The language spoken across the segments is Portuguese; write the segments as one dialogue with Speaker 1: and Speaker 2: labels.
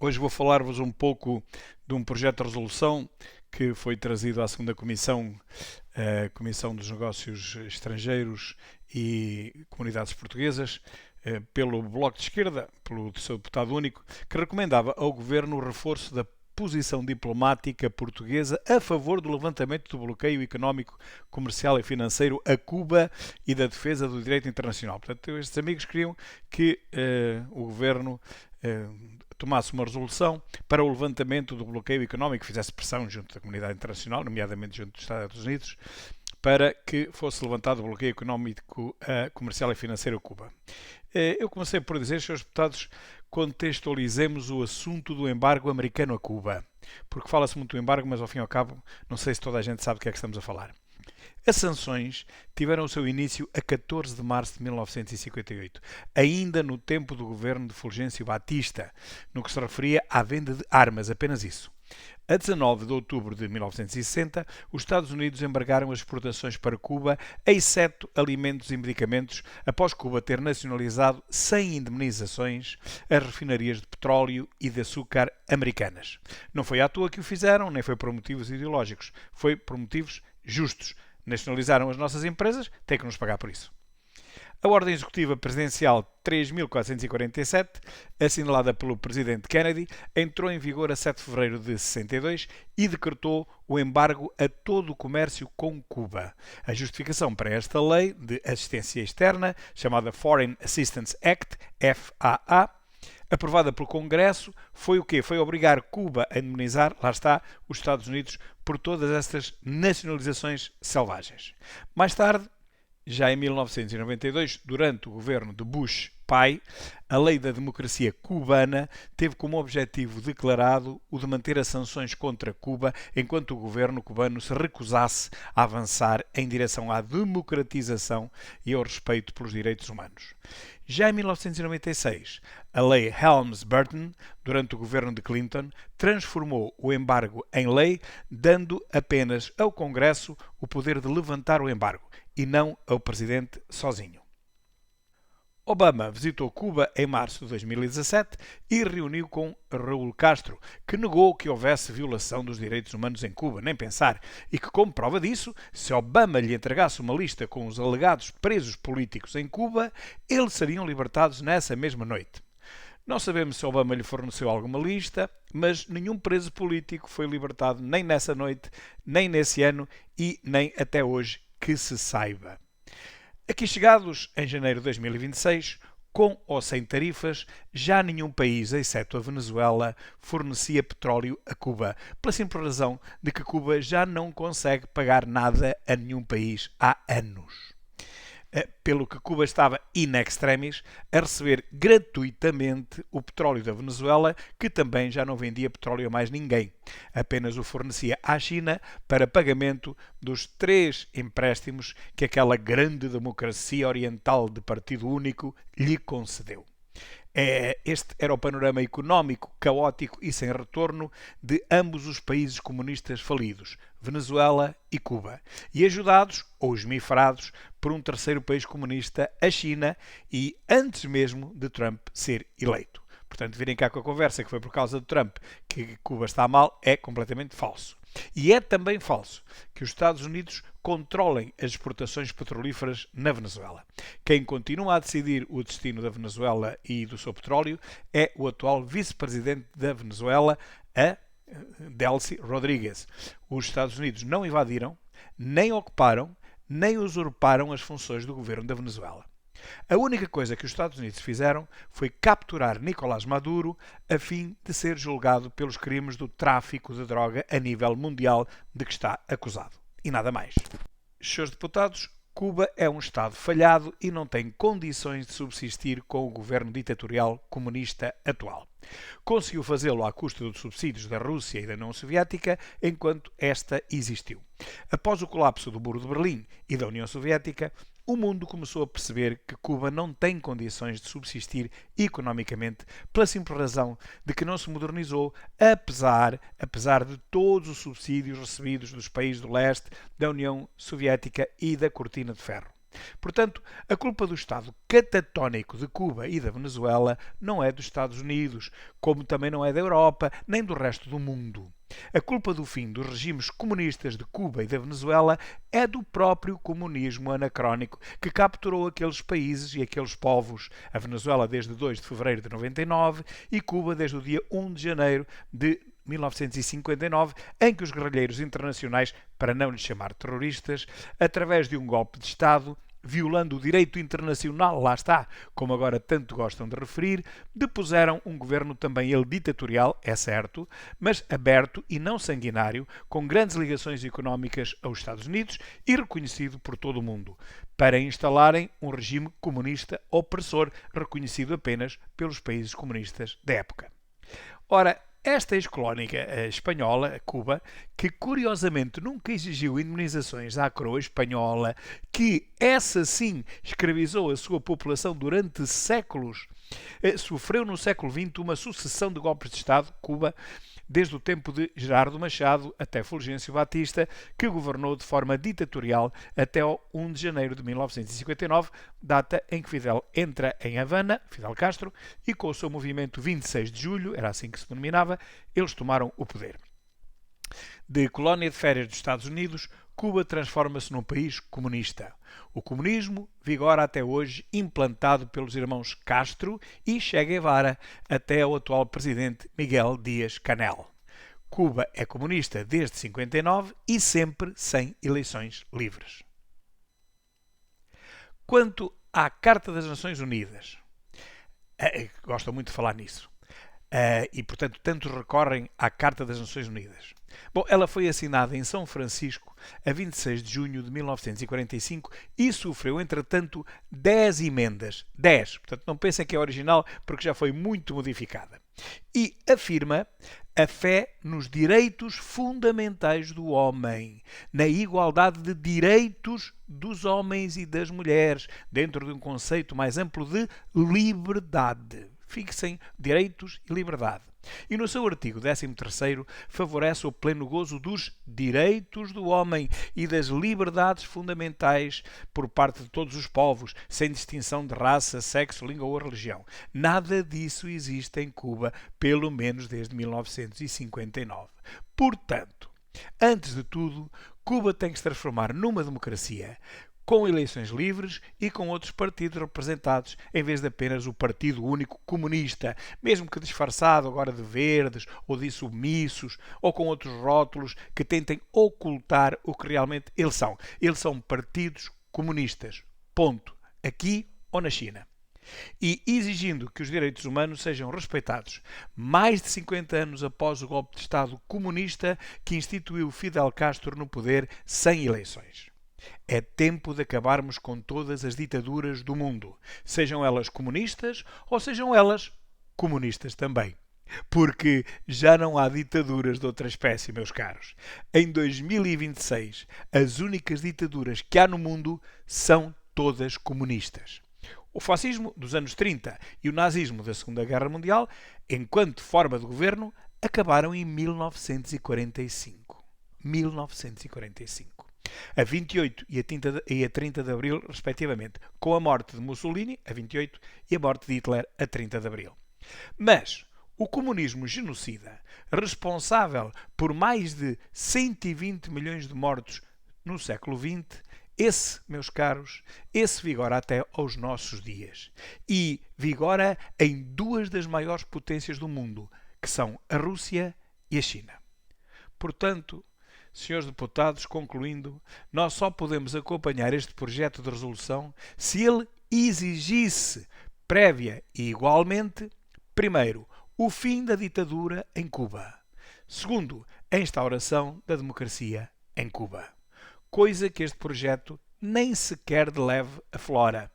Speaker 1: Hoje vou falar-vos um pouco de um projeto de resolução que foi trazido à segunda Comissão, a Comissão dos Negócios Estrangeiros e Comunidades Portuguesas, pelo Bloco de Esquerda, pelo seu deputado único, que recomendava ao Governo o reforço da posição diplomática portuguesa a favor do levantamento do bloqueio económico, comercial e financeiro a Cuba e da defesa do direito internacional. Portanto, estes amigos queriam que o Governo tomasse uma resolução para o levantamento do bloqueio económico, fizesse pressão junto da comunidade internacional, nomeadamente junto dos Estados Unidos, para que fosse levantado o bloqueio económico, comercial e financeiro a Cuba. Eu comecei por dizer, senhores deputados, contextualizemos o assunto do embargo americano a Cuba. Porque fala-se muito do embargo, mas ao fim e ao cabo não sei se toda a gente sabe do que é que estamos a falar. As sanções tiveram o seu início a 14 de março de 1958, ainda no tempo do governo de Fulgêncio Batista, no que se referia à venda de armas, apenas isso. A 19 de outubro de 1960, os Estados Unidos embargaram as exportações para Cuba, exceto alimentos e medicamentos, após Cuba ter nacionalizado, sem indemnizações, as refinarias de petróleo e de açúcar americanas. Não foi à toa que o fizeram, nem foi por motivos ideológicos, foi por motivos justos. Nacionalizaram as nossas empresas, têm que nos pagar por isso. A Ordem Executiva Presidencial 3.447, assinalada pelo Presidente Kennedy, entrou em vigor a 7 de fevereiro de 62 e decretou o embargo a todo o comércio com Cuba. A justificação para esta lei de assistência externa, chamada Foreign Assistance Act, FAA, aprovada pelo Congresso, foi o quê? Foi obrigar Cuba a indemnizar, lá está, os Estados Unidos por todas estas nacionalizações selvagens. Mais tarde, já em 1992, durante o governo de Bush pai, a Lei da Democracia Cubana teve como objetivo declarado o de manter as sanções contra Cuba enquanto o governo cubano se recusasse a avançar em direção à democratização e ao respeito pelos direitos humanos. Já em 1996, a Lei Helms-Burton, durante o governo de Clinton, transformou o embargo em lei, dando apenas ao Congresso o poder de levantar o embargo e não ao Presidente sozinho. Obama visitou Cuba em março de 2017 e reuniu com Raúl Castro, que negou que houvesse violação dos direitos humanos em Cuba, nem pensar, e que, como prova disso, se Obama lhe entregasse uma lista com os alegados presos políticos em Cuba, eles seriam libertados nessa mesma noite. Não sabemos se Obama lhe forneceu alguma lista, mas nenhum preso político foi libertado nem nessa noite, nem nesse ano e nem até hoje que se saiba. Aqui chegados, em janeiro de 2026, com ou sem tarifas, já nenhum país, exceto a Venezuela, fornecia petróleo a Cuba, pela simples razão de que Cuba já não consegue pagar nada a nenhum país há anos. Pelo que Cuba estava in extremis a receber gratuitamente o petróleo da Venezuela, que também já não vendia petróleo a mais ninguém. Apenas o fornecia à China para pagamento dos 3 empréstimos que aquela grande democracia oriental de partido único lhe concedeu. Este era o panorama económico caótico e sem retorno de ambos os países comunistas falidos, Venezuela e Cuba, e ajudados ou esmifrados por um terceiro país comunista, a China, e antes mesmo de Trump ser eleito. Portanto, virem cá com a conversa que foi por causa de Trump que Cuba está mal, é completamente falso. E é também falso que os Estados Unidos controlem as exportações petrolíferas na Venezuela. Quem continua a decidir o destino da Venezuela e do seu petróleo é o atual vice-presidente da Venezuela, a Delcy Rodrigues. Os Estados Unidos não invadiram, nem ocuparam, nem usurparam as funções do governo da Venezuela. A única coisa que os Estados Unidos fizeram foi capturar Nicolás Maduro a fim de ser julgado pelos crimes do tráfico de droga a nível mundial de que está acusado. E nada mais. Senhores deputados, Cuba é um Estado falhado e não tem condições de subsistir com o governo ditatorial comunista atual. Conseguiu fazê-lo à custa dos subsídios da Rússia e da União Soviética enquanto esta existiu. Após o colapso do Muro de Berlim e da União Soviética, o mundo começou a perceber que Cuba não tem condições de subsistir economicamente pela simples razão de que não se modernizou, apesar de todos os subsídios recebidos dos países do leste, da União Soviética e da Cortina de Ferro. Portanto, a culpa do estado catatónico de Cuba e da Venezuela não é dos Estados Unidos, como também não é da Europa, nem do resto do mundo. A culpa do fim dos regimes comunistas de Cuba e da Venezuela é do próprio comunismo anacrónico que capturou aqueles países e aqueles povos. A Venezuela desde 2 de fevereiro de 99 e Cuba desde o dia 1 de janeiro de 1959, em que os guerrilheiros internacionais, para não lhes chamar terroristas, através de um golpe de Estado, violando o direito internacional, lá está, como agora tanto gostam de referir, depuseram um governo também ele ditatorial, é certo, mas aberto e não sanguinário, com grandes ligações económicas aos Estados Unidos e reconhecido por todo o mundo, para instalarem um regime comunista opressor, reconhecido apenas pelos países comunistas da época. Ora, esta ex-colónia espanhola, Cuba, que curiosamente nunca exigiu indemnizações à coroa espanhola, que essa sim escravizou a sua população durante séculos, sofreu no século XX uma sucessão de golpes de Estado, Cuba, desde o tempo de Gerardo Machado até Fulgêncio Batista, que governou de forma ditatorial até ao 1 de janeiro de 1959, data em que Fidel entra em Havana, Fidel Castro, e com o seu movimento 26 de julho, era assim que se denominava, eles tomaram o poder. De colónia de férias dos Estados Unidos, Cuba transforma-se num país comunista. O comunismo vigora até hoje, implantado pelos irmãos Castro e Che Guevara, até ao atual presidente Miguel Díaz-Canel. Cuba é comunista desde 59 e sempre sem eleições livres. Quanto à Carta das Nações Unidas, gostam muito de falar nisso, e portanto tantos recorrem à Carta das Nações Unidas. Bom, ela foi assinada em São Francisco a 26 de junho de 1945 e sofreu, entretanto, 10 emendas. 10. Portanto, não pensem que é original porque já foi muito modificada. E afirma a fé nos direitos fundamentais do homem, na igualdade de direitos dos homens e das mulheres, dentro de um conceito mais amplo de liberdade. Fixem direitos e liberdade. E no seu artigo 13º favorece o pleno gozo dos direitos do homem e das liberdades fundamentais por parte de todos os povos, sem distinção de raça, sexo, língua ou religião. Nada disso existe em Cuba, pelo menos desde 1959. Portanto, antes de tudo, Cuba tem que se transformar numa democracia, com eleições livres e com outros partidos representados, em vez de apenas o Partido Único Comunista, mesmo que disfarçado agora de verdes ou de submissos, ou com outros rótulos que tentem ocultar o que realmente eles são. Eles são partidos comunistas. Ponto. Aqui ou na China. E exigindo que os direitos humanos sejam respeitados, mais de 50 anos após o golpe de Estado comunista que instituiu Fidel Castro no poder sem eleições. É tempo de acabarmos com todas as ditaduras do mundo, sejam elas comunistas ou sejam elas comunistas também. Porque já não há ditaduras de outra espécie, meus caros. Em 2026, as únicas ditaduras que há no mundo são todas comunistas. O fascismo dos anos 30 e o nazismo da Segunda Guerra Mundial, enquanto forma de governo, acabaram em 1945. 1945. A 28 e a 30 de abril, respectivamente, com a morte de Mussolini, a 28, e a morte de Hitler, a 30 de abril. Mas o comunismo genocida, responsável por mais de 120 milhões de mortos no século XX, esse, meus caros, esse vigora até aos nossos dias. E vigora em duas das maiores potências do mundo, que são a Rússia e a China. Portanto, senhores deputados, concluindo, nós só podemos acompanhar este projeto de resolução se ele exigisse, prévia e igualmente, primeiro, o fim da ditadura em Cuba. Segundo, a instauração da democracia em Cuba. Coisa que este projeto nem sequer de leve aflora.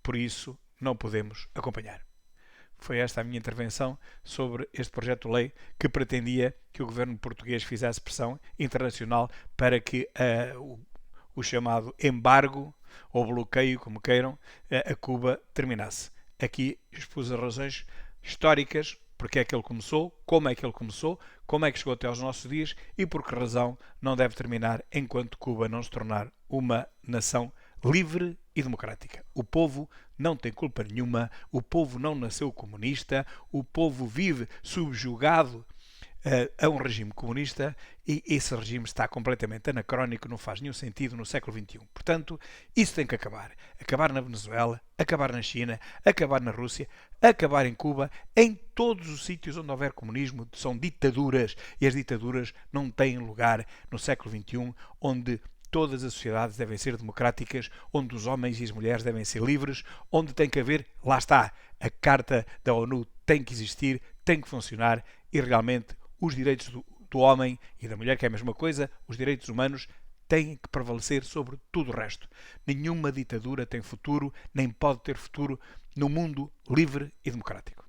Speaker 1: Por isso, não podemos acompanhar. Foi esta a minha intervenção sobre este projeto de lei que pretendia que o governo português fizesse pressão internacional para que o chamado embargo ou bloqueio, como queiram, a Cuba terminasse. Aqui expus as razões históricas, porque é que ele começou, como é que chegou até aos nossos dias e por que razão não deve terminar enquanto Cuba não se tornar uma nação livre e democrática. O povo não tem culpa nenhuma, o povo não nasceu comunista, o povo vive subjugado a um regime comunista e esse regime está completamente anacrónico, não faz nenhum sentido no século XXI. Portanto, isso tem que acabar. Acabar na Venezuela, acabar na China, acabar na Rússia, acabar em Cuba, em todos os sítios onde houver comunismo, são ditaduras e as ditaduras não têm lugar no século XXI, onde todas as sociedades devem ser democráticas, onde os homens e as mulheres devem ser livres, onde tem que haver, lá está, a Carta da ONU tem que existir, tem que funcionar e realmente os direitos do homem e da mulher, que é a mesma coisa, os direitos humanos têm que prevalecer sobre tudo o resto. Nenhuma ditadura tem futuro, nem pode ter futuro, num mundo livre e democrático.